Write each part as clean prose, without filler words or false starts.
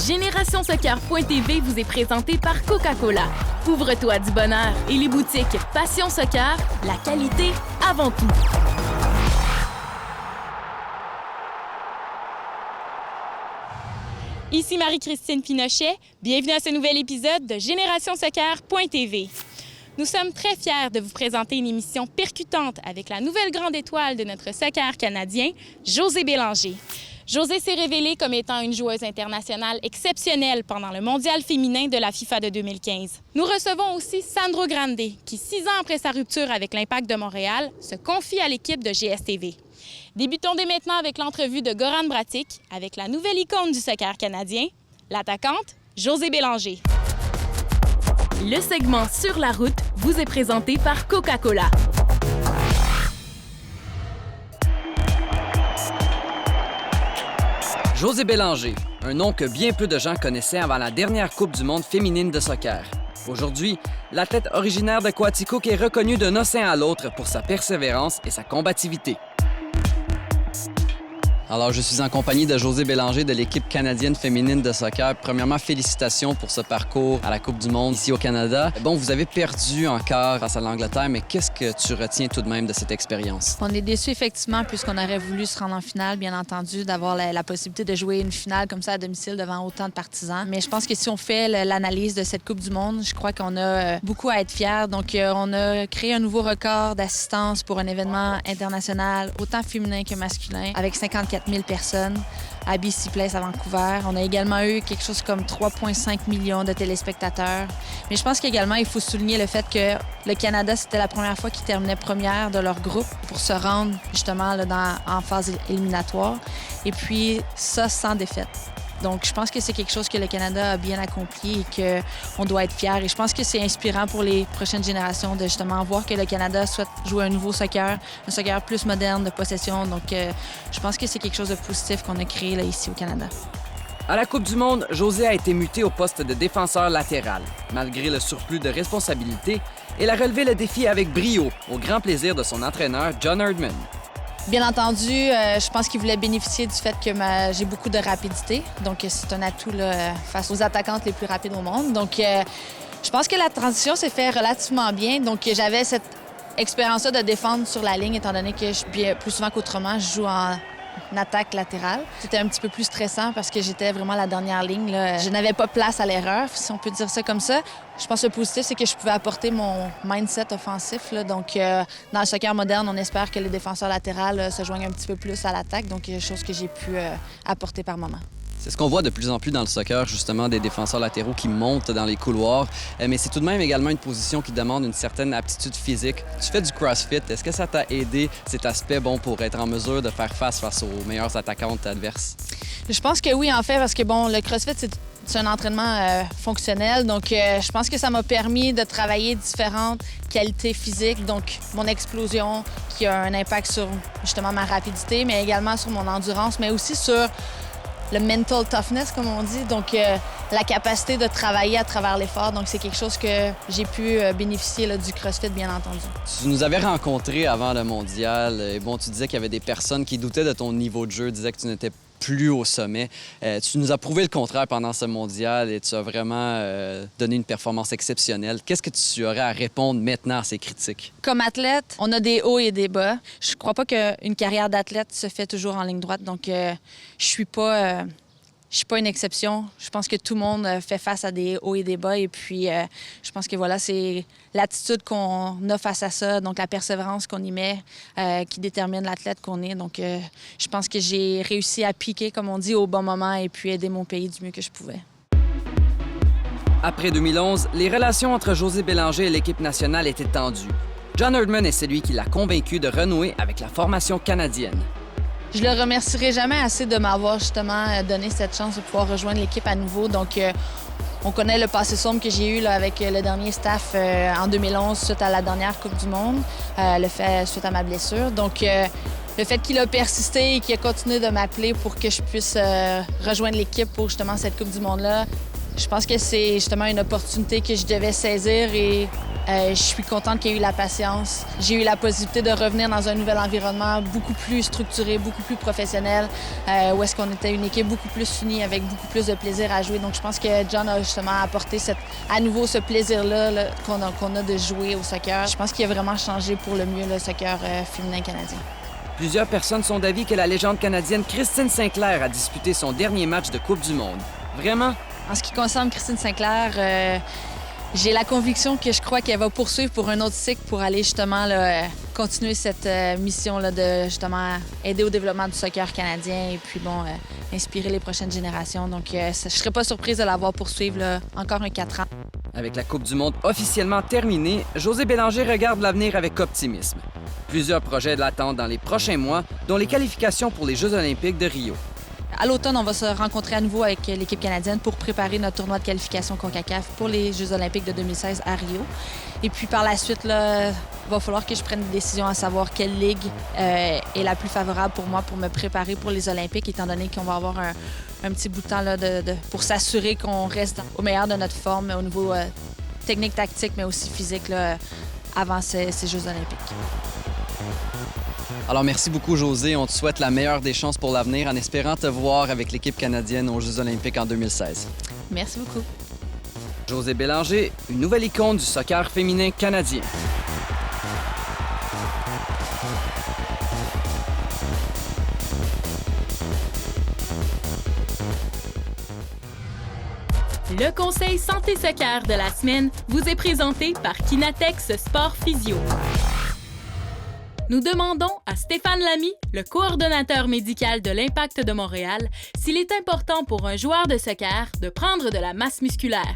GénérationSoccer.tv vous est présenté par Coca-Cola. Ouvre-toi du bonheur et les boutiques Passion Soccer, la qualité avant tout. Ici Marie-Christine Pinochet. Bienvenue à ce nouvel épisode de GénérationSoccer.tv. Nous sommes très fiers de vous présenter une émission percutante avec la nouvelle grande étoile de notre soccer canadien, Josée Bélanger. Josée s'est révélée comme étant une joueuse internationale exceptionnelle pendant le mondial féminin de la FIFA de 2015. Nous recevons aussi Sandro Grande, qui, 6 ans après sa rupture avec l'Impact de Montréal, se confie à l'équipe de GSTV. Débutons dès maintenant avec l'entrevue de Goran Bratic avec la nouvelle icône du soccer canadien, l'attaquante Josée Bélanger. Le segment Sur la route vous est présenté par Coca-Cola. Josée Bélanger, un nom que bien peu de gens connaissaient avant la dernière Coupe du monde féminine de soccer. Aujourd'hui, l'athlète originaire de Coaticook est reconnue d'un océan à l'autre pour sa persévérance et sa combativité. Alors, je suis en compagnie de Josée Bélanger de l'équipe canadienne féminine de soccer. Premièrement, félicitations pour ce parcours à la Coupe du monde ici au Canada. Bon, vous avez perdu en quart face à l'Angleterre, mais qu'est-ce que tu retiens tout de même de cette expérience? On est déçus, effectivement, puisqu'on aurait voulu se rendre en finale, bien entendu, d'avoir la possibilité de jouer une finale comme ça à domicile devant autant de partisans. Mais je pense que si on fait l'analyse de cette Coupe du monde, je crois qu'on a beaucoup à être fiers. Donc, on a créé un nouveau record d'assistance pour un événement international, autant féminin que masculin, avec 54 000 personnes à BC Place à Vancouver. On a également eu quelque chose comme 3,5 millions de téléspectateurs. Mais je pense qu'également, il faut souligner le fait que le Canada, c'était la première fois qu'ils terminaient première de leur groupe pour se rendre justement là, en phase éliminatoire. Et puis ça, sans défaite. Donc, je pense que c'est quelque chose que le Canada a bien accompli et qu'on doit être fiers. Et je pense que c'est inspirant pour les prochaines générations de justement voir que le Canada souhaite jouer un nouveau soccer, un soccer plus moderne de possession. Donc, je pense que c'est quelque chose de positif qu'on a créé là, ici au Canada. À la Coupe du monde, Josée a été mutée au poste de défenseur latéral. Malgré le surplus de responsabilités, elle a relevé le défi avec brio, au grand plaisir de son entraîneur, John Herdman. Bien entendu, je pense qu'il voulait bénéficier du fait que j'ai beaucoup de rapidité. Donc, c'est un atout là, face aux attaquantes les plus rapides au monde. Donc, je pense que la transition s'est faite relativement bien. Donc, j'avais cette expérience-là de défendre sur la ligne, étant donné que plus souvent qu'autrement, je joue en attaque latérale. C'était un petit peu plus stressant parce que j'étais vraiment la dernière ligne, là. Je n'avais pas place à l'erreur, si on peut dire ça comme ça. Je pense que le positif, c'est que je pouvais apporter mon mindset offensif, là. Donc, dans le soccer moderne, on espère que les défenseurs latérales se joignent un petit peu plus à l'attaque. Donc, chose que j'ai pu apporter par moment. C'est ce qu'on voit de plus en plus dans le soccer, justement, des défenseurs latéraux qui montent dans les couloirs. Mais c'est tout de même également une position qui demande une certaine aptitude physique. Tu fais du CrossFit. Est-ce que ça t'a aidé, cet aspect, pour être en mesure de faire face aux meilleures attaquantes adverses? Je pense que oui, en fait, parce que, le CrossFit, c'est un entraînement fonctionnel. Donc, je pense que ça m'a permis de travailler différentes qualités physiques. Donc, mon explosion qui a un impact sur, justement, ma rapidité, mais également sur mon endurance, mais aussi sur le mental toughness, comme on dit. Donc, la capacité de travailler à travers l'effort. Donc, c'est quelque chose que j'ai pu bénéficier là, du CrossFit, bien entendu. Tu nous avais rencontrés avant le mondial. Et tu disais qu'il y avait des personnes qui doutaient de ton niveau de jeu, disaient que tu n'étais plus au sommet. Tu nous as prouvé le contraire pendant ce mondial et tu as vraiment donné une performance exceptionnelle. Qu'est-ce que tu aurais à répondre maintenant à ces critiques? Comme athlète, on a des hauts et des bas. Je crois pas qu'une carrière d'athlète se fait toujours en ligne droite, donc je suis pas une exception. Je pense que tout le monde fait face à des hauts et des bas. Et puis, je pense que voilà, c'est l'attitude qu'on a face à ça, donc la persévérance qu'on y met, qui détermine l'athlète qu'on est. Donc, je pense que j'ai réussi à piquer, comme on dit, au bon moment et puis aider mon pays du mieux que je pouvais. Après 2011, les relations entre Josée Bélanger et l'équipe nationale étaient tendues. John Herdman est celui qui l'a convaincu de renouer avec la formation canadienne. Je le remercierai jamais assez de m'avoir justement donné cette chance de pouvoir rejoindre l'équipe à nouveau. Donc, on connaît le passé sombre que j'ai eu là, avec le dernier staff en 2011 suite à la dernière Coupe du monde, le fait suite à ma blessure. Donc, le fait qu'il a persisté et qu'il a continué de m'appeler pour que je puisse rejoindre l'équipe pour justement cette Coupe du monde-là, je pense que c'est justement une opportunité que je devais saisir et Je suis contente qu'il y ait eu la patience. J'ai eu la possibilité de revenir dans un nouvel environnement beaucoup plus structuré, beaucoup plus professionnel, où est-ce qu'on était une équipe beaucoup plus unie, avec beaucoup plus de plaisir à jouer. Donc je pense que John a justement apporté à nouveau ce plaisir-là qu'on a de jouer au soccer. Je pense qu'il a vraiment changé pour le mieux le soccer féminin canadien. Plusieurs personnes sont d'avis que la légende canadienne Christine Sinclair a disputé son dernier match de Coupe du Monde. Vraiment? En ce qui concerne Christine Sinclair, j'ai la conviction que je crois qu'elle va poursuivre pour un autre cycle pour aller justement là, continuer cette mission là, de justement aider au développement du soccer canadien et puis inspirer les prochaines générations. Donc je ne serais pas surprise de la voir poursuivre là, encore un 4 ans. Avec la Coupe du Monde officiellement terminée, Josée Bélanger regarde l'avenir avec optimisme. Plusieurs projets l'attendent dans les prochains mois, dont les qualifications pour les Jeux olympiques de Rio. À l'automne, on va se rencontrer à nouveau avec l'équipe canadienne pour préparer notre tournoi de qualification CONCACAF pour les Jeux olympiques de 2016 à Rio. Et puis par la suite, là, il va falloir que je prenne une décision à savoir quelle ligue est la plus favorable pour moi pour me préparer pour les Olympiques, étant donné qu'on va avoir un petit bout de temps là, pour s'assurer qu'on reste au meilleur de notre forme au niveau technique, tactique, mais aussi physique là, avant ces Jeux olympiques. Alors, merci beaucoup, Josée. On te souhaite la meilleure des chances pour l'avenir en espérant te voir avec l'équipe canadienne aux Jeux olympiques en 2016. Merci beaucoup. Josée Bélanger, une nouvelle icône du soccer féminin canadien. Le conseil Santé Soccer de la semaine vous est présenté par Kinatex Sport Physio. Nous demandons à Stéphane Lamy, le coordonnateur médical de l'Impact de Montréal, s'il est important pour un joueur de soccer de prendre de la masse musculaire.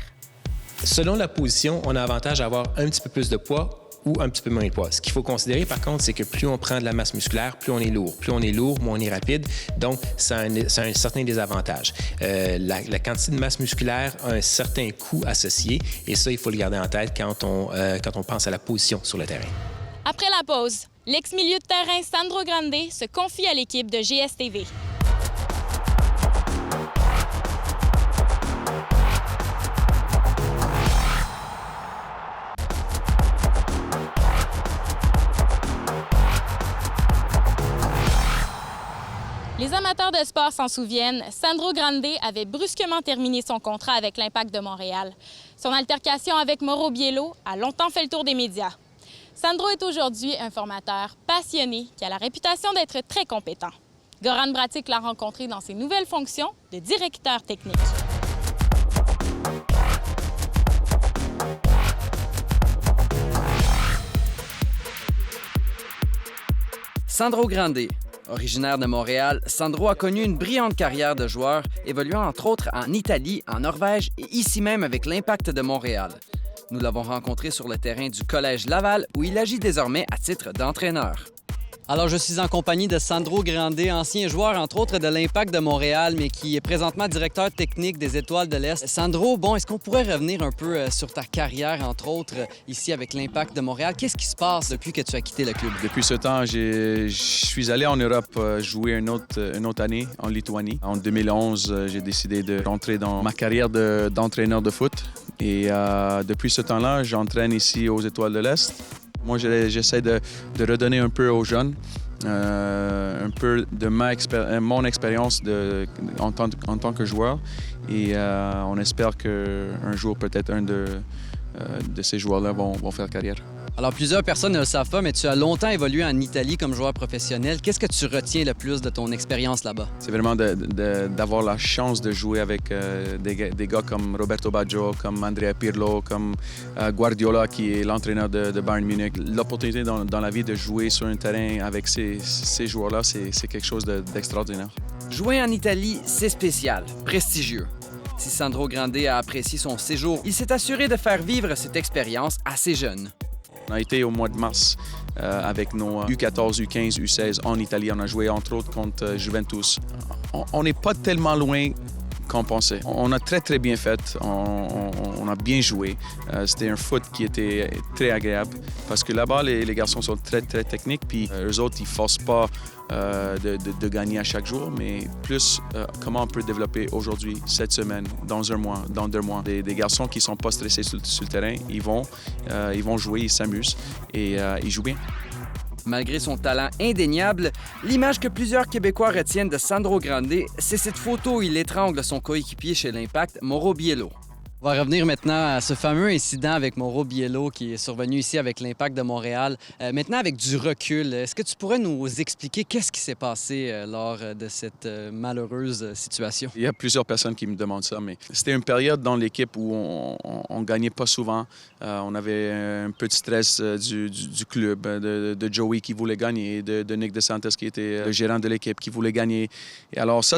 Selon la position, on a avantage à avoir un petit peu plus de poids ou un petit peu moins de poids. Ce qu'il faut considérer, par contre, c'est que plus on prend de la masse musculaire, plus on est lourd. Plus on est lourd, moins on est rapide. Donc, ça a un certain désavantage. La quantité de masse musculaire a un certain coût associé et ça, il faut le garder en tête quand on pense à la position sur le terrain. Après la pause, l'ex-milieu de terrain Sandro Grande se confie à l'équipe de GSTV. Les amateurs de sport s'en souviennent, Sandro Grande avait brusquement terminé son contrat avec l'Impact de Montréal. Son altercation avec Mauro Biello a longtemps fait le tour des médias. Sandro est aujourd'hui un formateur passionné qui a la réputation d'être très compétent. Goran Bratic l'a rencontré dans ses nouvelles fonctions de directeur technique. Sandro Grande. Originaire de Montréal, Sandro a connu une brillante carrière de joueur, évoluant entre autres en Italie, en Norvège et ici même avec l'Impact de Montréal. Nous l'avons rencontré sur le terrain du Collège Laval, où il agit désormais à titre d'entraîneur. Alors, je suis en compagnie de Sandro Grande, ancien joueur, entre autres, de l'Impact de Montréal, mais qui est présentement directeur technique des Étoiles de l'Est. Sandro, est-ce qu'on pourrait revenir un peu sur ta carrière, entre autres, ici avec l'Impact de Montréal? Qu'est-ce qui se passe depuis que tu as quitté le club? Depuis ce temps, je suis allé en Europe jouer une autre année en Lituanie. En 2011, j'ai décidé de rentrer dans ma carrière d'entraîneur de foot. Et depuis ce temps-là, j'entraîne ici aux Étoiles de l'Est. Moi, j'essaie de redonner un peu aux jeunes, un peu de mon expérience en tant que joueur. Et on espère qu'un jour, peut-être un de ces joueurs-là vont faire carrière. Alors, plusieurs personnes ne le savent pas, mais tu as longtemps évolué en Italie comme joueur professionnel. Qu'est-ce que tu retiens le plus de ton expérience là-bas? C'est vraiment d'avoir la chance de jouer avec des gars comme Roberto Baggio, comme Andrea Pirlo, comme Guardiola, qui est l'entraîneur de Bayern Munich. L'opportunité dans la vie de jouer sur un terrain avec ces joueurs-là, c'est quelque chose d'extraordinaire. Jouer en Italie, c'est spécial, prestigieux. Si Sandro Grande a apprécié son séjour, il s'est assuré de faire vivre cette expérience à ses jeunes. On a été au mois de mars avec nos U14, U15, U16 en Italie. On a joué entre autres contre Juventus. On n'est pas tellement loin qu'on pensait. On a très, très bien fait. On a bien joué. C'était un foot qui était très agréable parce que là-bas, les garçons sont très, très techniques. Puis eux autres, ils ne forcent pas de gagner à chaque jour, mais plus comment on peut développer aujourd'hui, cette semaine, dans un mois, dans 2 mois. Des garçons qui ne sont pas stressés sur le terrain, ils vont jouer, ils s'amusent et ils jouent bien. Malgré son talent indéniable, l'image que plusieurs Québécois retiennent de Sandro Grande, c'est cette photo où il étrangle son coéquipier chez l'Impact, Mauro Biello. On va revenir maintenant à ce fameux incident avec Mauro Biello qui est survenu ici avec l'Impact de Montréal. Maintenant, avec du recul, est-ce que tu pourrais nous expliquer qu'est-ce qui s'est passé lors de cette malheureuse situation? Il y a plusieurs personnes qui me demandent ça, mais c'était une période dans l'équipe où on gagnait pas souvent. On avait un peu de stress du club, de Joey qui voulait gagner, de Nick DeSantis qui était le gérant de l'équipe qui voulait gagner. Et alors ça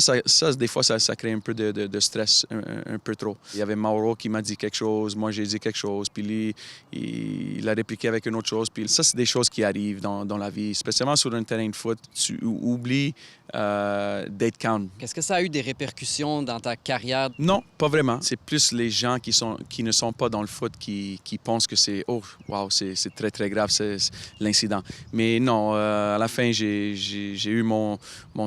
des fois, ça crée un peu de stress, un peu trop. Il y avait Mauro qui m'a dit quelque chose, moi j'ai dit quelque chose, puis lui, il a répliqué avec une autre chose. Puis ça, c'est des choses qui arrivent dans la vie, spécialement sur un terrain de foot. Tu oublies d'être calme. Est-ce que ça a eu des répercussions dans ta carrière? Non, pas vraiment. C'est plus les gens qui ne sont pas dans le foot qui pensent que c'est « Oh, wow, c'est très, très grave, c'est l'incident. » Mais non, à la fin, j'ai eu mon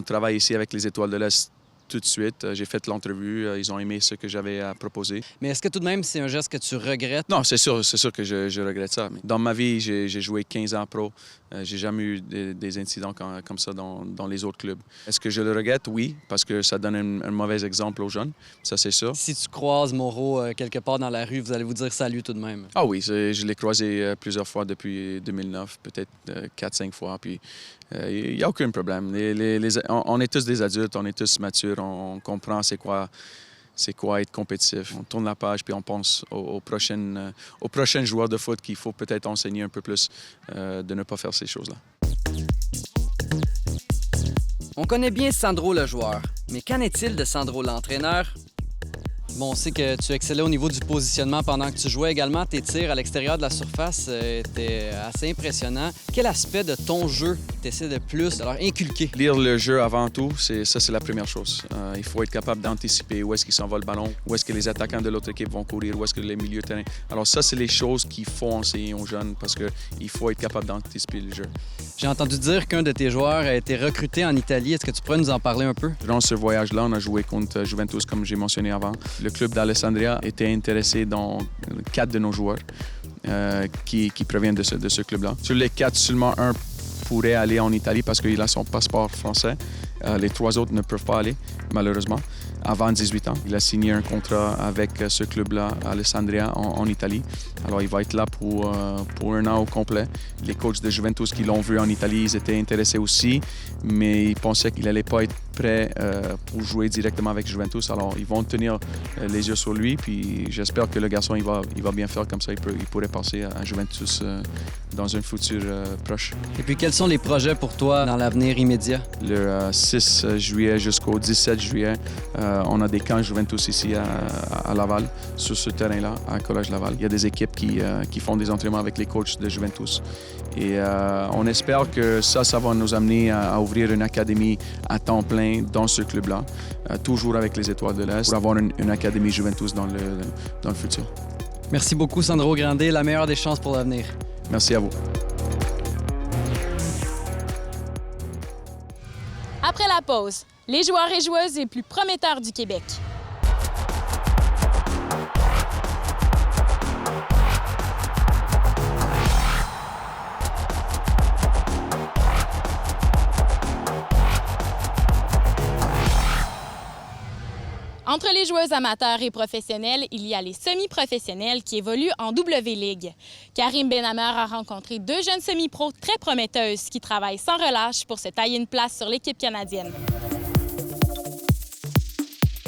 travail ici avec les Étoiles de l'Est tout de suite. J'ai fait l'entrevue. Ils ont aimé ce que j'avais à proposer. Mais est-ce que tout de même, c'est un geste que tu regrettes? Non, c'est sûr que je regrette ça. Mais dans ma vie, j'ai joué 15 ans pro. J'ai jamais eu des incidents comme ça dans les autres clubs. Est-ce que je le regrette? Oui, parce que ça donne un mauvais exemple aux jeunes. Ça, c'est sûr. Si tu croises Mauro quelque part dans la rue, vous allez vous dire salut tout de même. Ah oui, je l'ai croisé plusieurs fois depuis 2009, peut-être 4-5 fois. Puis il n'y a aucun problème. On est tous des adultes, on est tous matures, on comprend c'est quoi être compétitif. On tourne la page puis on pense aux prochains joueurs de foot qu'il faut peut-être enseigner un peu plus de ne pas faire ces choses-là. On connaît bien Sandro le joueur, mais qu'en est-il de Sandro l'entraîneur? Bon, on sait que tu excellais au niveau du positionnement pendant que tu jouais également. Tes tirs à l'extérieur de la surface étaient assez impressionnants. Quel aspect de ton jeu tu essaies de plus de leur inculquer? Lire le jeu avant tout, c'est la première chose. Il faut être capable d'anticiper où est-ce qu'il s'en va le ballon, où est-ce que les attaquants de l'autre équipe vont courir, où est-ce que les milieux de terrain. Alors ça, c'est les choses qu'il faut enseigner aux jeunes parce qu'il faut être capable d'anticiper le jeu. J'ai entendu dire qu'un de tes joueurs a été recruté en Italie. Est-ce que tu pourrais nous en parler un peu? Durant ce voyage-là, on a joué contre Juventus, comme j'ai mentionné avant. Le club d'Alessandria était intéressé dans 4 de nos joueurs qui proviennent de ce club-là. Sur les 4, seulement un pourrait aller en Italie parce qu'il a son passeport français. Les 3 autres ne peuvent pas aller, malheureusement. Avant 18 ans, il a signé un contrat avec ce club-là, Alessandria, en Italie. Alors, il va être là pour 1 an au complet. Les coachs de Juventus qui l'ont vu en Italie, ils étaient intéressés aussi, mais ils pensaient qu'il n'allait pas être prêt pour jouer directement avec Juventus. Alors, ils vont tenir les yeux sur lui, puis j'espère que le garçon, il va bien faire comme ça. Il pourrait passer à Juventus dans un futur proche. Et puis, quels sont les projets pour toi dans l'avenir immédiat? Le 6 juillet jusqu'au 17 juillet, on a des camps Juventus ici à Laval, sur ce terrain-là, à Collège Laval. Il y a des équipes qui font des entraînements avec les coachs de Juventus. Et on espère que ça va nous amener à ouvrir une académie à temps plein dans ce club-là, toujours avec les Étoiles de l'Est, pour avoir une académie Juventus dans le futur. Merci beaucoup, Sandro Grande. La meilleure des chances pour l'avenir. Merci à vous. Après la pause, les joueurs et joueuses les plus prometteurs du Québec. Entre les joueuses amateurs et professionnelles, il y a les semi-professionnels qui évoluent en W-League. Karim Benhamer a rencontré 2 jeunes semi-pros très prometteuses qui travaillent sans relâche pour se tailler une place sur l'équipe canadienne.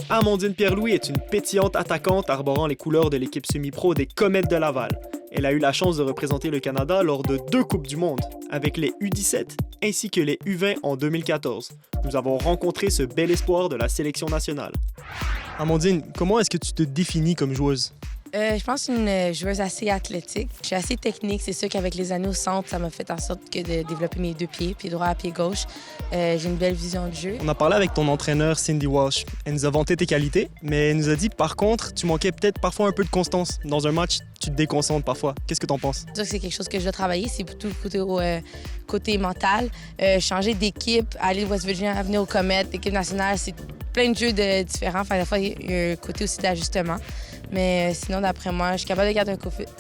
Amandine Pierre-Louis est une pétillante attaquante arborant les couleurs de l'équipe semi-pro des Comètes de Laval. Elle a eu la chance de représenter le Canada lors de 2 Coupes du Monde, avec les U17 ainsi que les U20 en 2014. Nous avons rencontré ce bel espoir de la sélection nationale. Amandine, comment est-ce que tu te définis comme joueuse? Je pense une joueuse assez athlétique. Je suis assez technique. C'est sûr qu'avec les années au centre, ça m'a fait en sorte que de développer mes deux pieds, pied droit, pied gauche. J'ai une belle vision de jeu. On a parlé avec ton entraîneur, Cindy Walsh. Elle nous a vanté tes qualités, mais elle nous a dit, par contre, tu manquais peut-être parfois un peu de constance. Dans un match, tu te déconcentres parfois. Qu'est-ce que t'en penses? C'est sûr que c'est quelque chose que je dois travailler. C'est plutôt côté mental. Changer d'équipe, aller de West Virginia, venir au Comet, l'équipe nationale, c'est plein de jeux différents. Enfin, des fois, il y a un côté aussi d'ajustement. Mais sinon, d'après moi, je suis capable de garder un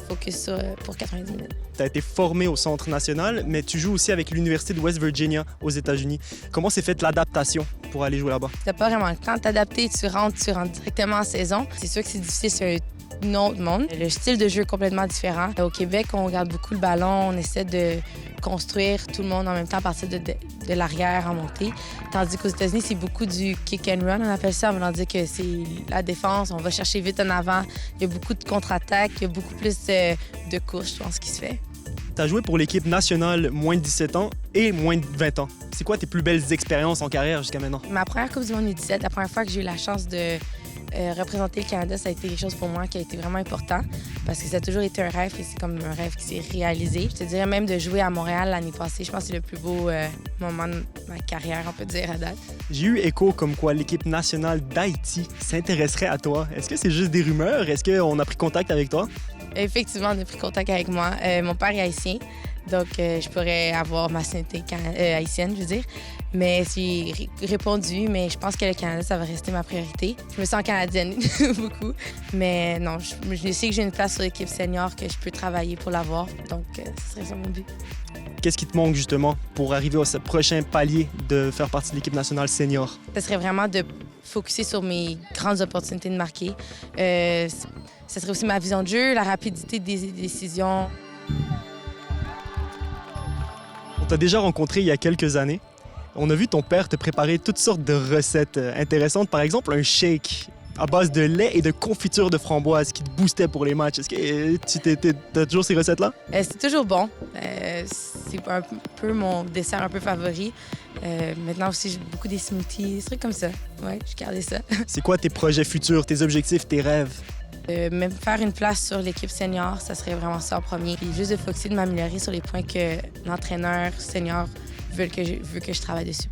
focus pour 90 minutes. Tu as été formé au Centre national, mais tu joues aussi avec l'Université de West Virginia aux États-Unis. Comment s'est faite l'adaptation pour aller jouer là-bas? T'as pas vraiment le temps de t'adapter, tu rentres directement en saison. C'est sûr que c'est difficile, c'est un autre monde. Le style de jeu est complètement différent. Au Québec, on garde beaucoup le ballon, on essaie de construire tout le monde en même temps à partir de l'arrière en montée. Tandis qu'aux États-Unis, c'est beaucoup du kick and run, on appelle ça, en voulant dire que c'est la défense, on va chercher vite en avant. Il y a beaucoup de contre-attaques, il y a beaucoup plus de courses, je pense, qui se fait. Tu as joué pour l'équipe nationale moins de 17 ans et moins de 20 ans. C'est quoi tes plus belles expériences en carrière jusqu'à maintenant? Ma première Coupe du monde U17, la première fois que j'ai eu la chance de représenter le Canada, ça a été quelque chose pour moi qui a été vraiment important parce que ça a toujours été un rêve et c'est comme un rêve qui s'est réalisé. Je te dirais même de jouer à Montréal l'année passée, je pense que c'est le plus beau moment de ma carrière, on peut dire, à date. J'ai eu écho comme quoi l'équipe nationale d'Haïti s'intéresserait à toi. Est-ce que c'est juste des rumeurs? Est-ce qu'on a pris contact avec toi? Effectivement, on a pris contact avec moi. Mon père est haïtien, donc je pourrais avoir ma nationalité haïtienne, je veux dire. Mais j'ai répondu, mais je pense que le Canada, ça va rester ma priorité. Je me sens canadienne beaucoup, mais non, je sais que j'ai une place sur l'équipe senior, que je peux travailler pour l'avoir, donc ce serait ça mon but. Qu'est-ce qui te manque justement pour arriver à ce prochain palier de faire partie de l'équipe nationale senior? Ce serait vraiment de focusser sur mes grandes opportunités de marquer. Ce serait aussi ma vision de jeu, la rapidité des décisions. On t'a déjà rencontré il y a quelques années. On a vu ton père te préparer toutes sortes de recettes intéressantes. Par exemple, un shake à base de lait et de confiture de framboise qui te boostait pour les matchs. Est-ce que tu as toujours ces recettes-là? C'est toujours bon. C'est un peu mon dessert un peu favori. Maintenant aussi, j'ai beaucoup des smoothies, des trucs comme ça. Ouais, je gardais ça. C'est quoi tes projets futurs, tes objectifs, tes rêves? Même faire une place sur l'équipe senior, ça serait vraiment ça en premier. Puis juste de focuser, de m'améliorer sur les points que l'entraîneur senior veut que je travaille dessus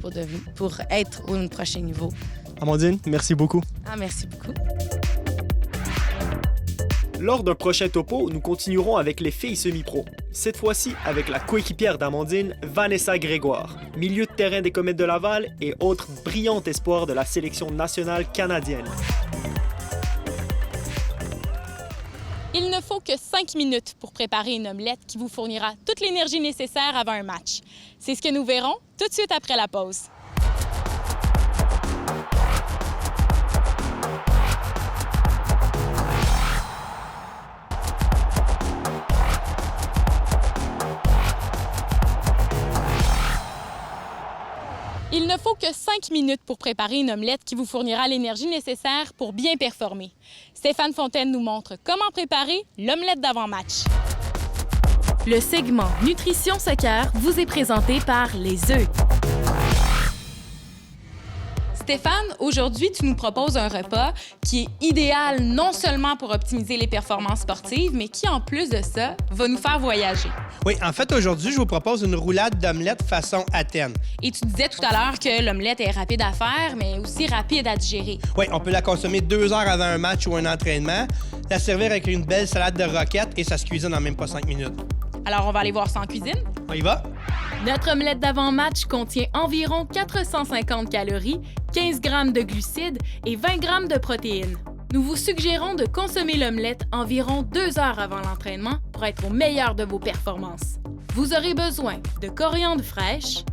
pour être au prochain niveau. Amandine, merci beaucoup. Merci beaucoup. Lors d'un prochain topo, nous continuerons avec les filles semi-pro. Cette fois-ci avec la coéquipière d'Amandine, Vanessa Grégoire, milieu de terrain des Comètes de Laval et autre brillante espoir de la sélection nationale canadienne. Il ne faut que 5 minutes pour préparer une omelette qui vous fournira toute l'énergie nécessaire avant un match. C'est ce que nous verrons tout de suite après la pause. Il ne faut que 5 minutes pour préparer une omelette qui vous fournira l'énergie nécessaire pour bien performer. Stéphane Fontaine nous montre comment préparer l'omelette d'avant-match. Le segment Nutrition Soccer vous est présenté par les œufs. Stéphane, aujourd'hui, tu nous proposes un repas qui est idéal non seulement pour optimiser les performances sportives, mais qui, en plus de ça, va nous faire voyager. Oui, en fait, aujourd'hui, je vous propose une roulade d'omelette façon Athènes. Et tu disais tout à l'heure que l'omelette est rapide à faire, mais aussi rapide à digérer. Oui, on peut la consommer 2 heures avant un match ou un entraînement, la servir avec une belle salade de roquettes et ça se cuisine en même pas 5 minutes. Alors, on va aller voir ça en cuisine. On y va? Notre omelette d'avant-match contient environ 450 calories, 15 grammes de glucides et 20 grammes de protéines. Nous vous suggérons de consommer l'omelette environ 2 heures avant l'entraînement pour être au meilleur de vos performances. Vous aurez besoin de coriandre fraîche,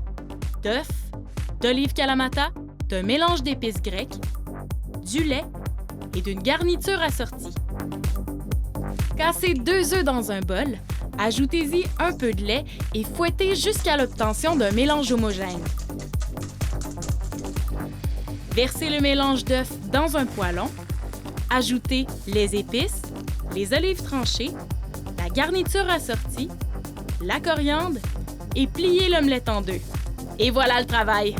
d'œufs, d'olive Kalamata, d'un mélange d'épices grecques, du lait et d'une garniture assortie. Cassez 2 œufs dans un bol, ajoutez-y un peu de lait et fouettez jusqu'à l'obtention d'un mélange homogène. Versez le mélange d'œufs dans un poêlon, ajoutez les épices, les olives tranchées, la garniture assortie, la coriandre et pliez l'omelette en 2. Et voilà le travail!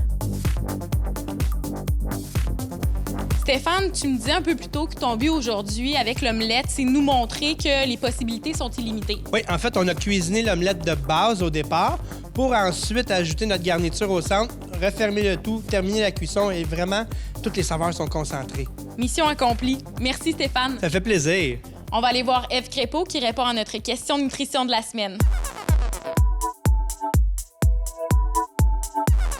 Stéphane, tu me disais un peu plus tôt que ton but aujourd'hui avec l'omelette, c'est nous montrer que les possibilités sont illimitées. Oui, en fait, on a cuisiné l'omelette de base au départ pour ensuite ajouter notre garniture au centre, refermer le tout, terminer la cuisson et vraiment, toutes les saveurs sont concentrées. Mission accomplie. Merci Stéphane. Ça fait plaisir. On va aller voir Ève Crépeau qui répond à notre question de nutrition de la semaine.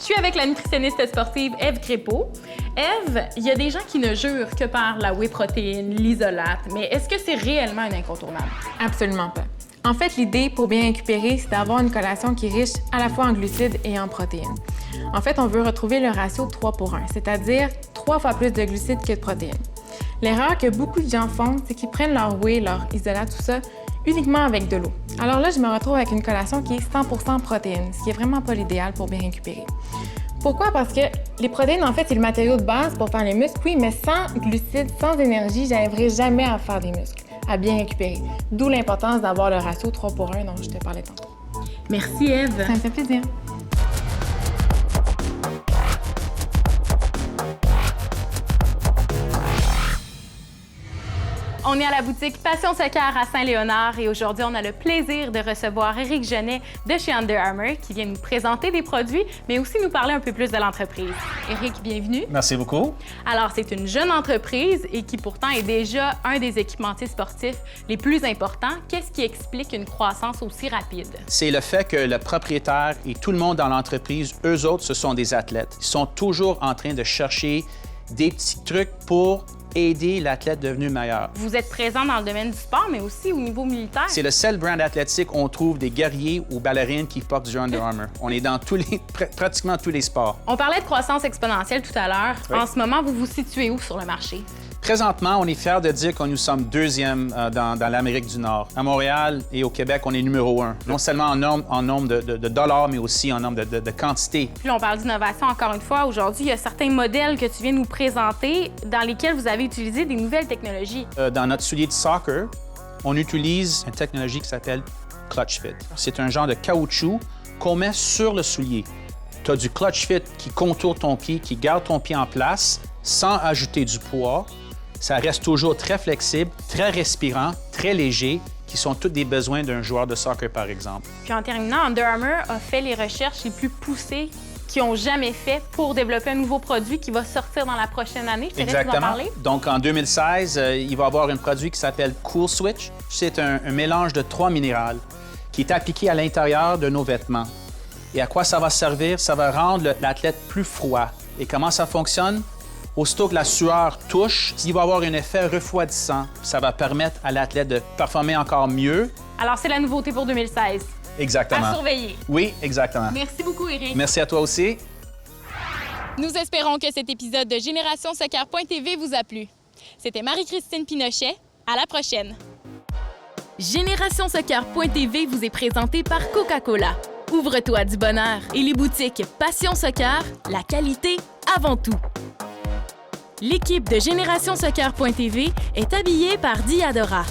Je suis avec la nutritionniste sportive Ève Crépeau. Ève, il y a des gens qui ne jurent que par la whey protéine, l'isolate, mais est-ce que c'est réellement un incontournable? Absolument pas. En fait, l'idée pour bien récupérer, c'est d'avoir une collation qui est riche à la fois en glucides et en protéines. En fait, on veut retrouver le ratio 3:1, c'est-à-dire 3 fois plus de glucides que de protéines. L'erreur que beaucoup de gens font, c'est qu'ils prennent leur whey, leur isolate, tout ça, uniquement avec de l'eau. Alors là, je me retrouve avec une collation qui est 100% protéines, ce qui est vraiment pas l'idéal pour bien récupérer. Pourquoi? Parce que les protéines, en fait, c'est le matériau de base pour faire les muscles, oui, mais sans glucides, sans énergie, j'arriverai jamais à faire des muscles, à bien récupérer. D'où l'importance d'avoir le ratio 3:1 dont je te parlais tantôt. Merci, Ève. Ça me fait plaisir. On est à la boutique Passion Soccer à Saint-Léonard et aujourd'hui, on a le plaisir de recevoir Éric Genet de chez Under Armour qui vient nous présenter des produits, mais aussi nous parler un peu plus de l'entreprise. Éric, bienvenue. Merci beaucoup. Alors, c'est une jeune entreprise et qui pourtant est déjà un des équipementiers sportifs les plus importants. Qu'est-ce qui explique une croissance aussi rapide? C'est le fait que le propriétaire et tout le monde dans l'entreprise, eux autres, ce sont des athlètes. Ils sont toujours en train de chercher des petits trucs pour aider l'athlète devenu meilleur. Vous êtes présent dans le domaine du sport, mais aussi au niveau militaire. C'est le seul brand athlétique où on trouve des guerriers ou ballerines qui portent du Under Armour. On est dans pratiquement tous les sports. On parlait de croissance exponentielle tout à l'heure. Oui. En ce moment, vous vous situez où sur le marché? Présentement, on est fiers de dire que nous sommes deuxième dans l'Amérique du Nord. À Montréal et au Québec, on est numéro 1. Non seulement en nombre de dollars, mais aussi en nombre de quantité. Puis là, on parle d'innovation encore une fois. Aujourd'hui, il y a certains modèles que tu viens nous présenter dans lesquels vous avez utilisé des nouvelles technologies. Dans notre soulier de soccer, on utilise une technologie qui s'appelle Clutch Fit. C'est un genre de caoutchouc qu'on met sur le soulier. Tu as du Clutch Fit qui contourne ton pied, qui garde ton pied en place sans ajouter du poids. Ça reste toujours très flexible, très respirant, très léger, qui sont tous des besoins d'un joueur de soccer, par exemple. Puis en terminant, Under Armour a fait les recherches les plus poussées qu'ils ont jamais fait pour développer un nouveau produit qui va sortir dans la prochaine année. Je te laisse nous en parler. Donc, en 2016, il va y avoir un produit qui s'appelle Cool Switch. C'est un mélange de 3 minérales qui est appliqué à l'intérieur de nos vêtements. Et à quoi ça va servir? Ça va rendre l'athlète plus froid. Et comment ça fonctionne? Aussitôt que la sueur touche, il va avoir un effet refroidissant. Ça va permettre à l'athlète de performer encore mieux. Alors, c'est la nouveauté pour 2016. Exactement. À surveiller. Oui, exactement. Merci beaucoup, Éric. Merci à toi aussi. Nous espérons que cet épisode de Génération Soccer.tv vous a plu. C'était Marie-Christine Pinochet. À la prochaine. Génération Soccer.tv vous est présenté par Coca-Cola. Ouvre-toi du bonheur et les boutiques Passion Soccer, la qualité avant tout. L'équipe de Génération Soccer.tv est habillée par Diadora.